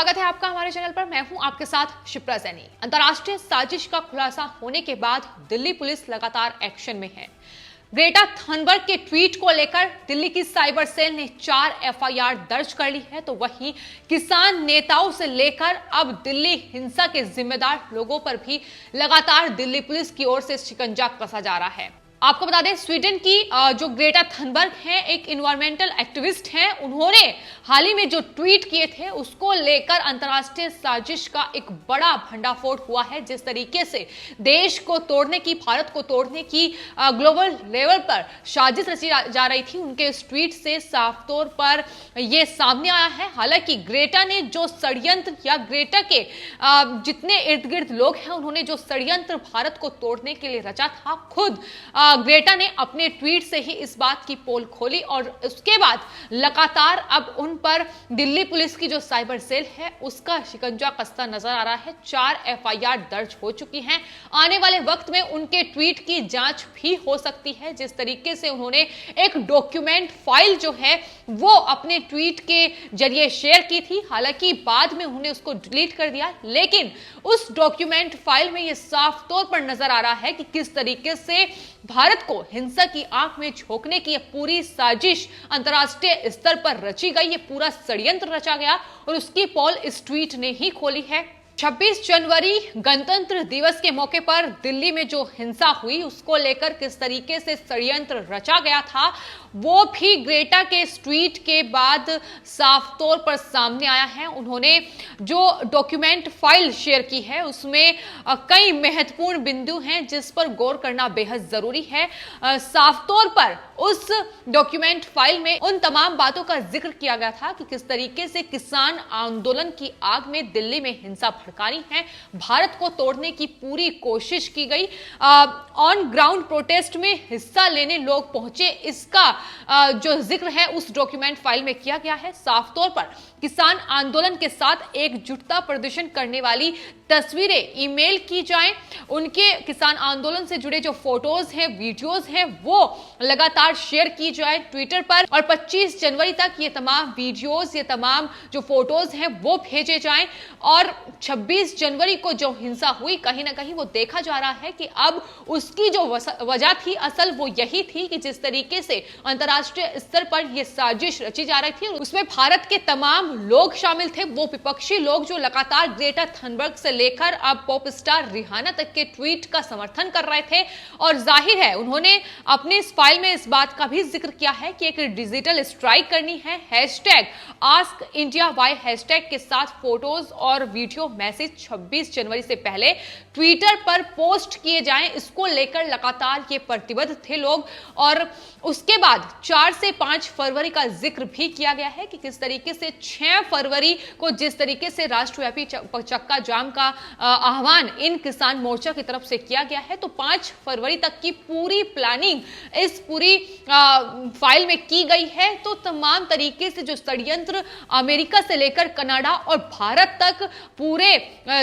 स्वागत है आपका हमारे चैनल पर। मैं हूं आपके साथ शिप्रा सैनी। अंतर्राष्ट्रीय साजिश का खुलासा होने के बाद दिल्ली पुलिस लगातार एक्शन में है। ग्रेटा थनबर्ग के ट्वीट को लेकर दिल्ली की साइबर सेल ने 4 एफआईआर दर्ज कर ली है, तो वहीं किसान नेताओं से लेकर अब दिल्ली हिंसा के जिम्मेदार लोगों पर भी लगातार दिल्ली पुलिस की ओर से शिकंजा कसा जा रहा है। आपको बता दें, स्वीडन की जो ग्रेटा थनबर्ग हैं, एक इन्वायरमेंटल एक्टिविस्ट हैं, उन्होंने हाल ही में जो ट्वीट किए थे उसको लेकर अंतर्राष्ट्रीय साजिश का एक बड़ा भंडाफोड़ हुआ है। जिस तरीके से देश को तोड़ने की, भारत को तोड़ने की ग्लोबल लेवल पर साजिश रची जा रही थी, उनके इस ट्वीट से साफ तौर पर यह सामने आया है। हालांकि ग्रेटा ने जो षड्यंत्र या ग्रेटा के जितने इर्द गिर्द लोग हैं, उन्होंने जो षड्यंत्र भारत को तोड़ने के लिए रचा था, खुद ग्रेटा ने अपने ट्वीट से ही इस बात की पोल खोली और उसके बाद लगातार अब उन पर दिल्ली पुलिस की जो साइबर सेल है उसका शिकंजा कसता नजर आ रहा है। 4 एफआईआर दर्ज हो चुकी हैं। आने वाले वक्त में उनके ट्वीट की जांच भी हो सकती है। जिस तरीके से उन्होंने एक डॉक्यूमेंट फाइल जो है वो अपने ट्वीट के जरिए शेयर की थी, हालांकि बाद में उन्होंने उसको डिलीट कर दिया, लेकिन उस डॉक्यूमेंट फाइल में यह साफ तौर पर नजर आ रहा है कि किस तरीके से भारत को हिंसा की आंख में झोंकने की यह पूरी साजिश अंतर्राष्ट्रीय स्तर पर रची गई, ये पूरा षड्यंत्र रचा गया और उसकी पोल इस ट्वीट ने ही खोली है। 26 जनवरी गणतंत्र दिवस के मौके पर दिल्ली में जो हिंसा हुई उसको लेकर किस तरीके से षड्यंत्र रचा गया था, वो भी ग्रेटा के इस ट्वीट के बाद साफ तौर पर सामने आया है। उन्होंने जो डॉक्यूमेंट फाइल शेयर की है उसमें कई महत्वपूर्ण बिंदु हैं जिस पर गौर करना बेहद जरूरी है। साफ तौर पर उस डॉक्यूमेंट फाइल में उन तमाम बातों का जिक्र किया गया था कि किस तरीके से किसान आंदोलन की आग में दिल्ली में हिंसा भड़कानी है, भारत को तोड़ने की पूरी कोशिश की गई, ऑन ग्राउंड प्रोटेस्ट में हिस्सा लेने लोग पहुंचे, इसका जो जिक्र है उस डॉक्यूमेंट फाइल में किया गया है। साफ तौर पर किसान आंदोलन के साथ एकजुटता प्रदर्शन करने वाली तस्वीरें ईमेल की जाएं, उनके किसान आंदोलन से जुड़े जो फोटोज हैं, वीडियोज हैं, वो लगातार शेयर की जाए ट्विटर पर और 25 जनवरी तक ये तमाम वीडियोज, ये तमाम जो फोटोज हैं वो भेजे जाएं। और 26 जनवरी को जो हिंसा हुई, कहीं ना कहीं वो देखा जा रहा है कि अब उसकी जो वजह थी असल वो यही थी कि जिस तरीके से अंतर्राष्ट्रीय स्तर पर यह साजिश रची जा रही थी, उसमें भारत के तमाम लोग शामिल थे, वो विपक्षी लोग जो लगातार ग्रेटा थनबर्ग से लेकर अब पॉप स्टार रिहाना तक के ट्वीट का समर्थन कर रहे थे। और जाहिर है उन्होंने अपने इस फाइल में इस बात का भी जिक्र किया है कि एक डिजिटल स्ट्राइक करनी है, hashtag ask India why hashtag के साथ फोटोज और वीडियो मैसेज 26 जनवरी से पहले ट्विटर पर पोस्ट किए जाएं। इसको लेकर लगातार ये प्रतिबद्ध थे लोग और उसके बाद 4 से 5 फरवरी का जिक्र भी किया गया है कि किस तरीके से 6 फरवरी को जिस तरीके से राष्ट्रव्यापी चक्का जाम का आह्वान इन किसान मोर्चा की तरफ से किया गया है, तो 5 फरवरी तक की पूरी प्लानिंग इस पूरी फाइल में की गई है। तो तमाम तरीके से जो षड्यंत्र अमेरिका से लेकर कनाडा और भारत तक पूरे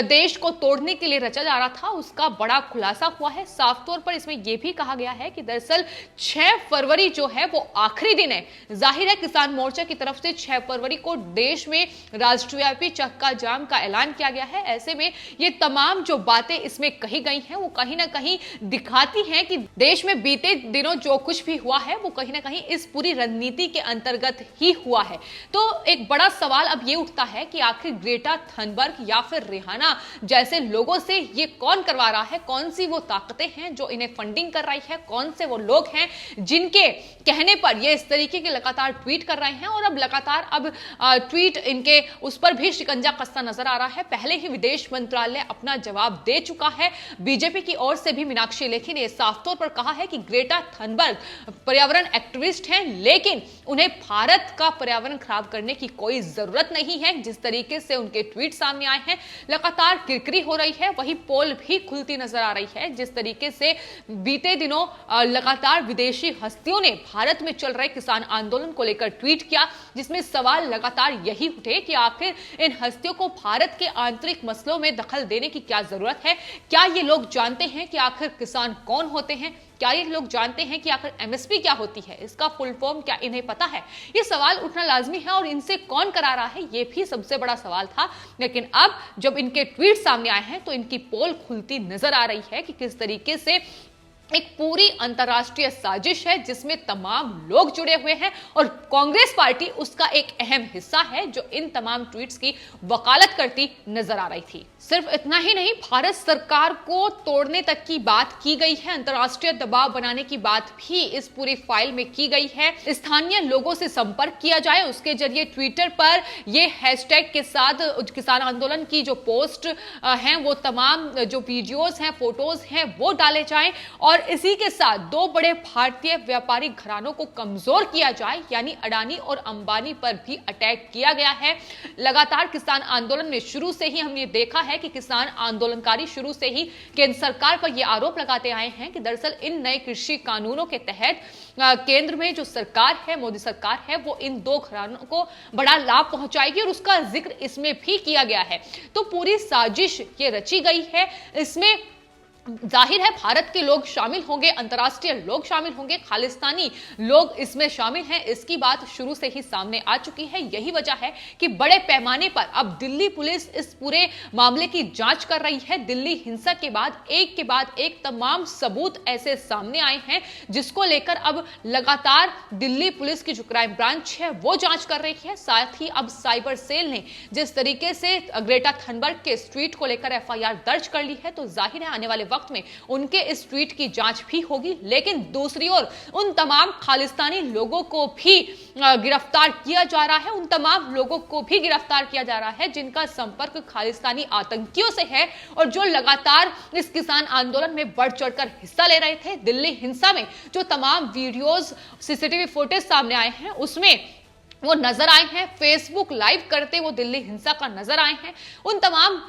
देश को तोड़ने के लिए रचा जा रहा था, उसका बड़ा खुलासा हुआ है। साफ तौर पर इसमें यह भी कहा गया है कि दरअसल 6 फरवरी जो है वो आखिरी दिन है। जाहिर है किसान मोर्चा की तरफ से 6 फरवरी को देश में राष्ट्रव्यापी चक्का जाम का ऐलान किया गया है। ऐसे में ये तमाम जो बातें इसमें कही गई हैं वो कहीं ना कहीं दिखाती हैं कि देश में बीते दिनों जो कुछ भी हुआ है वो कहीं ना कहीं इस पूरी रणनीति के अंतर्गत ही हुआ है। तो एक बड़ा सवाल अब ये उठता है कि आखिर ग्रेटा थनबर्ग या फिर रिहाना जैसे लोगों से ये कौन करवा रहा है, कौन सी वो ताकतें हैं जो इन्हें फंडिंग कर रही है, कौन से वो लोग हैं जिनके कहने पर ये इस तरीके के लगातार ट्वीट कर रहे हैं और अब लगातार अब ट्वीट इनके उस पर भी शिकंजा कसता नजर आ रहा है। पहले ही विदेश मंत्रालय अपना जवाब दे चुका है। बीजेपी की ओर से भी मीनाक्षी लेखी ने साफ तौर पर कहा है कि ग्रेटा थनबर्ग पर्यावरण एक्टिविस्ट हैं, लेकिन उन्हें भारत का पर्यावरण खराब करने की कोई जरूरत नहीं है। जिस तरीके से उनके ट्वीट सामने आए हैं, लगातार किरकिरी हो रही है, वही पोल भी खुलती नजर आ रही है। जिस तरीके से बीते दिनों लगातार विदेशी हस्तियों ने भारत में चल रहे किसान आंदोलन को लेकर ट्वीट किया, जिसमें सवाल लगातार यही उठे कि आखिर इन हस्तियों को भारत के आंतरिक मसलों में दखल देने की क्या जरूरत है। क्या ये लोग जानते हैं कि आखिर किसान कौन होते हैं? क्या ये लोग जानते हैं कि आखिर एमएसपी क्या होती है? इसका फुल फॉर्म क्या इन्हें पता है? ये सवाल उठना लाजमी है और इनसे कौन करा रहा है, ये भी सबसे बड़ा सवाल था। लेकिन अब जब इनके ट्वीट सामने आए हैं तो इनकी पोल खुलती नजर आ रही है कि किस तरीके से एक पूरी अंतरराष्ट्रीय साजिश है जिसमें तमाम लोग जुड़े हुए हैं और कांग्रेस पार्टी उसका एक अहम हिस्सा है जो इन तमाम ट्वीट्स की वकालत करती नजर आ रही थी। सिर्फ इतना ही नहीं, भारत सरकार को तोड़ने तक की बात की गई है, अंतरराष्ट्रीय दबाव बनाने की बात भी इस पूरी फाइल में की गई है। स्थानीय लोगों से संपर्क किया जाए, उसके जरिए ट्विटर पर ये हैशटैग के साथ किसान आंदोलन की जो पोस्ट हैं वो तमाम जो वीडियोस हैं, फोटोज हैं वो डाले जाएं और इसी के साथ दो बड़े भारतीय व्यापारिक घरानों को कमजोर किया जाए, यानी अडानी और अंबानी पर भी अटैक किया गया है। लगातार किसान आंदोलन में शुरू से ही हमने देखा है कि किसान आंदोलनकारी शुरू से ही केंद्र सरकार पर यह आरोप लगाते आए हैं कि दरअसल इन नए कृषि कानूनों के तहत केंद्र में जो सरकार है, मोदी सरकार है, वो इन दो घरानों को बड़ा लाभ पहुंचाएगी और उसका जिक्र इसमें भी किया गया है। तो पूरी साजिश ये रची गई है। इसमें जाहिर है भारत के लोग शामिल होंगे, अंतर्राष्ट्रीय लोग शामिल होंगे, खालिस्तानी लोग इसमें शामिल हैं, इसकी बात शुरू से ही सामने आ चुकी है। यही वजह है कि बड़े पैमाने पर अब दिल्ली पुलिस इस पूरे मामले की जांच कर रही है। दिल्ली हिंसा के बाद एक तमाम सबूत ऐसे सामने आए हैं जिसको लेकर अब लगातार दिल्ली पुलिस की जो क्राइम ब्रांच है वो जांच कर रही है। साथ ही अब साइबर सेल ने जिस तरीके से ग्रेटा थनबर्ग के इस ट्वीट को लेकर एफआईआर दर्ज कर ली है, तो जाहिर है आने वाले वक्त में उनके इस ट्वीट की जांच भी होगी। लेकिन दूसरी ओर उन तमाम खालिस्तानी लोगों को भी गिरफ्तार किया जा रहा है, उन तमाम लोगों को भी गिरफ्तार किया जा रहा है जिनका संपर्क खालिस्तानी आतंकियों से है और जो लगातार इस किसान आंदोलन में बढ़ चढ़कर हिस्सा ले रहे थे। दिल्ली हिंसा में जो तमाम वीडियोस, सीसीटीवी फुटेज सामने आए हैं उसमें वो नजर आए हैं, फेसबुक लाइव करते वो दिल्ली हिंसा का नजर आए हैं। उन तमाम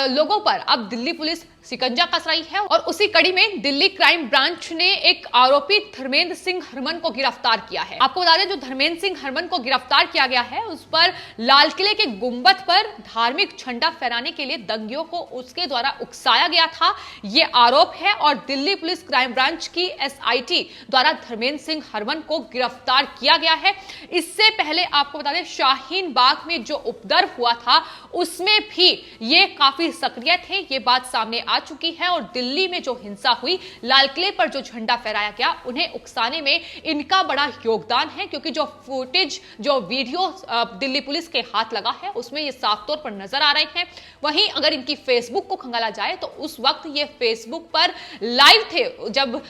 लोगों पर अब दिल्ली पुलिस शिकंजा कस रही है और उसी कड़ी में दिल्ली क्राइम ब्रांच ने एक आरोपी धर्मेंद्र सिंह हरमन को गिरफ्तार किया है। आपको बता दें, जो धर्मेंद्र सिंह हरमन को गिरफ्तार किया गया है उस पर लाल किले के गुंबद पर धार्मिक झंडा फहराने के लिए दंगियों को उसके द्वारा उकसाया गया था, ये आरोप है। और दिल्ली पुलिस क्राइम ब्रांच की एसआईटी द्वारा धर्मेंद्र सिंह हरमन को गिरफ्तार किया गया है। इससे पहले आपको बता दें, शाहीन बाग में जो उपद्रव हुआ था उसमें भी ये काफी सक्रिय थे, ये बात सामने आ चुकी है। और दिल्ली में जो हिंसा हुई, लाल किले पर जो झंडा फहराया गया, उन्हें उकसाने में इनका बड़ा योगदान है, क्योंकि जो फुटेज, जो वीडियो दिल्ली पुलिस के हाथ लगा है उसमें ये साफ तौर पर नजर आ रहे हैं। वहीं अगर इनकी फेसबुक को खंगाला जाए तो उस वक्त ये फेसबुक पर लाइव थे जब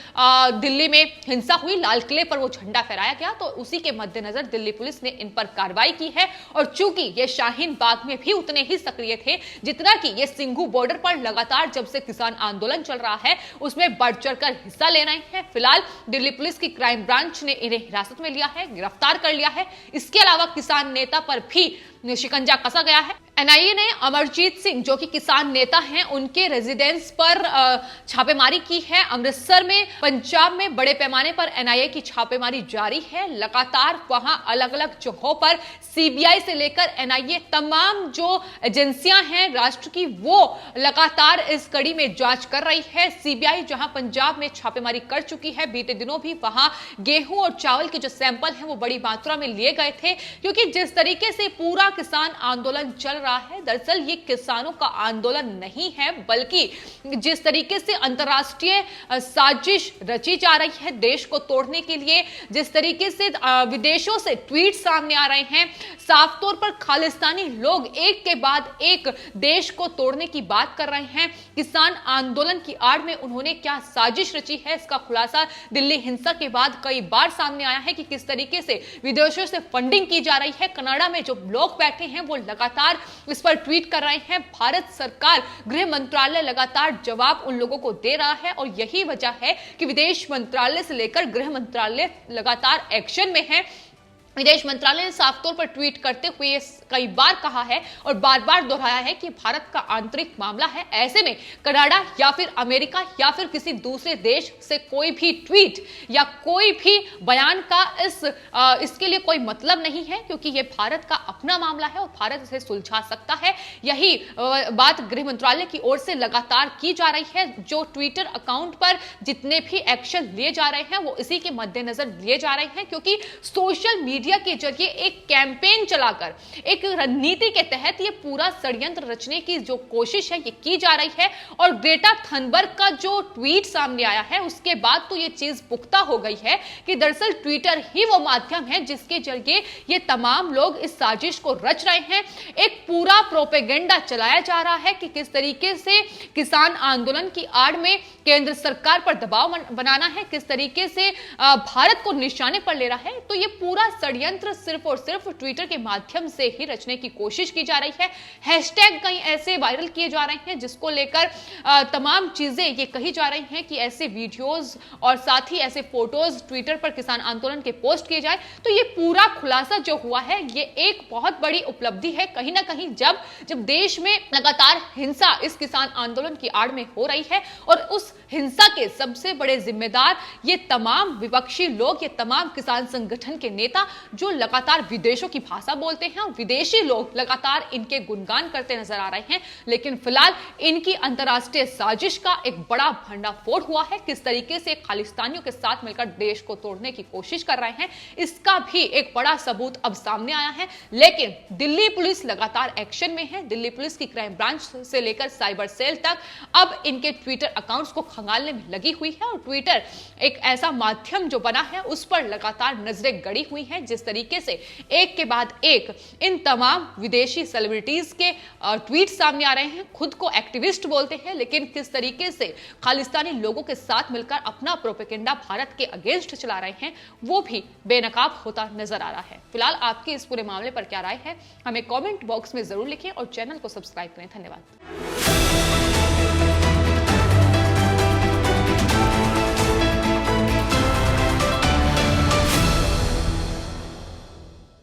दिल्ली में हिंसा हुई, लाल किले पर वो झंडा फहराया गया, तो उसी के मद्देनजर दिल्ली पुलिस ने इन पर कार्रवाई की है। और चूंकि ये शाहीन बाग में भी उतने ही सक्रिय थे जितना कि ये सिंघू बॉर्डर पर लगातार जब से किसान आंदोलन चल रहा है उसमें बढ़ चढ़कर हिस्सा ले रहे हैं। फिलहाल दिल्ली पुलिस की क्राइम ब्रांच ने इन्हें हिरासत में लिया है, गिरफ्तार कर लिया है। इसके अलावा किसान नेता पर भी शिकंजा कसा गया है। एनआईए ने अमरजीत सिंह, जो कि किसान नेता हैं, उनके रेजिडेंस पर छापेमारी की है। अमृतसर में, पंजाब में बड़े पैमाने पर एनआईए की छापेमारी जारी है। लगातार वहां अलग अलग जगहों पर सीबीआई से लेकर एनआईए, तमाम जो एजेंसियां हैं राष्ट्र की, वो लगातार इस कड़ी में जांच कर रही है। सीबीआई जहां पंजाब में छापेमारी कर चुकी है, बीते दिनों भी वहां गेहूं और चावल के जो सैंपल हैं वो बड़ी मात्रा में लिए गए थे, क्योंकि जिस तरीके से पूरा किसान आंदोलन चल रहा है, दरअसल ये किसानों का आंदोलन नहीं है, बल्कि जिस तरीके से अंतरराष्ट्रीय साजिश रची जा रही है देश को तोड़ने के लिए, जिस तरीके से विदेशों से ट्वीट सामने आ रहे हैं, साफ तौर पर खालिस्तानी लोग एक के बाद एक देश को तोड़ने की बात कर रहे हैं। किसान आंदोलन की आड़ में उन्होंने क्या साजिश रची है, इसका खुलासा दिल्ली हिंसा के बाद कई बार सामने आया है कि किस तरीके से विदेशों से फंडिंग की जा रही है। कनाडा में जो लोग बैठे हैं वो लगातार इस पर ट्वीट कर रहे हैं। भारत सरकार, गृह मंत्रालय लगातार जवाब उन लोगों को दे रहा है और यही वजह है कि विदेश मंत्रालय से लेकर गृह मंत्रालय लगातार एक्शन में है। विदेश मंत्रालय ने साफ तौर पर ट्वीट करते हुए कई बार कहा है और बार बार दोहराया है कि भारत का आंतरिक मामला है। ऐसे में कनाडा या फिर अमेरिका या फिर किसी दूसरे देश से कोई भी ट्वीट या कोई भी बयान का इसके लिए कोई मतलब नहीं है, क्योंकि यह भारत का अपना मामला है और भारत इसे सुलझा सकता है। यही बात गृह मंत्रालय की ओर से लगातार की जा रही है। जो ट्विटर अकाउंट पर जितने भी एक्शन लिए जा रहे हैं वो इसी के मद्देनजर लिए जा रहे हैं, क्योंकि सोशल मीडिया के जरिए एक कैंपेन चलाकर एक रणनीति के तहत ये पूरा षड्यंत्र रचने की जो कोशिश है ये की जा रही है। और ग्रेटा थनबर्ग का जो ट्वीट सामने आया है उसके बाद तो ये चीज पुख्ता हो गई है कि दरअसल ट्विटर ही वो माध्यम है जिसके जरिए ये तमाम लोग इस साजिश को रच रहे हैं। एक पूरा प्रोपेगेंडा चलाया जा रहा है कि किस तरीके से किसान आंदोलन की आड़ में केंद्र सरकार पर दबाव बनाना है, किस तरीके से भारत को निशाने पर ले रहा है। तो ये पूरा षड्यंत्र सिर्फ और सिर्फ ट्विटर के माध्यम से ही रचने की कोशिश की जा रही है। हैशटैग कहीं ऐसे वायरल किए जा रहे हैं जिसको लेकर तमाम चीजें ये कही जा रही हैं कि ऐसे वीडियोस और साथ ही ऐसे फोटोज ट्विटर पर किसान आंदोलन के पोस्ट किए जाए। तो ये पूरा खुलासा जो हुआ है ये एक बहुत बड़ी उपलब्धि है कहीं ना कहीं, जब देश में लगातार हिंसा इस किसान आंदोलन की आड़ में हो रही है और उस हिंसा के सबसे बड़े जिम्मेदार ये तमाम विपक्षी लोग, ये तमाम किसान संगठन के नेता जो लगातार विदेशों की भाषा बोलते हैं और विदेशी लोग लगातार इनके गुणगान करते नजर आ रहे हैं। लेकिन फिलहाल इनकी अंतरराष्ट्रीय साजिश का एक बड़ा भंडाफोड़ हुआ है। किस तरीके से खालिस्तानियों के साथ मिलकर देश को तोड़ने की कोशिश कर रहे हैं इसका भी एक बड़ा सबूत अब सामने आया है। लेकिन दिल्ली पुलिस लगातार एक्शन में है। दिल्ली पुलिस की क्राइम ब्रांच से लेकर साइबर सेल तक अब इनके ट्विटर अकाउंट्स को खंगालने में लगी हुई है और ट्विटर एक ऐसा माध्यम जो बना है उस पर लगातार नजरें गड़ी हुई हैं। जिस तरीके से एक के बाद एक इन तमाम विदेशी सेलिब्रिटीज के ट्वीट सामने आ रहे हैं, खुद को एक्टिविस्ट बोलते हैं, लेकिन किस तरीके से खालिस्तानी लोगों के साथ मिलकर अपना प्रोपेगेंडा भारत के अगेंस्ट चला रहे हैं वो भी बेनकाब होता नजर आ रहा है। फिलहाल आपकी इस पूरे मामले पर क्या राय है हमें कमेंट बॉक्स में जरूर लिखें और चैनल को सब्सक्राइब करें। धन्यवाद।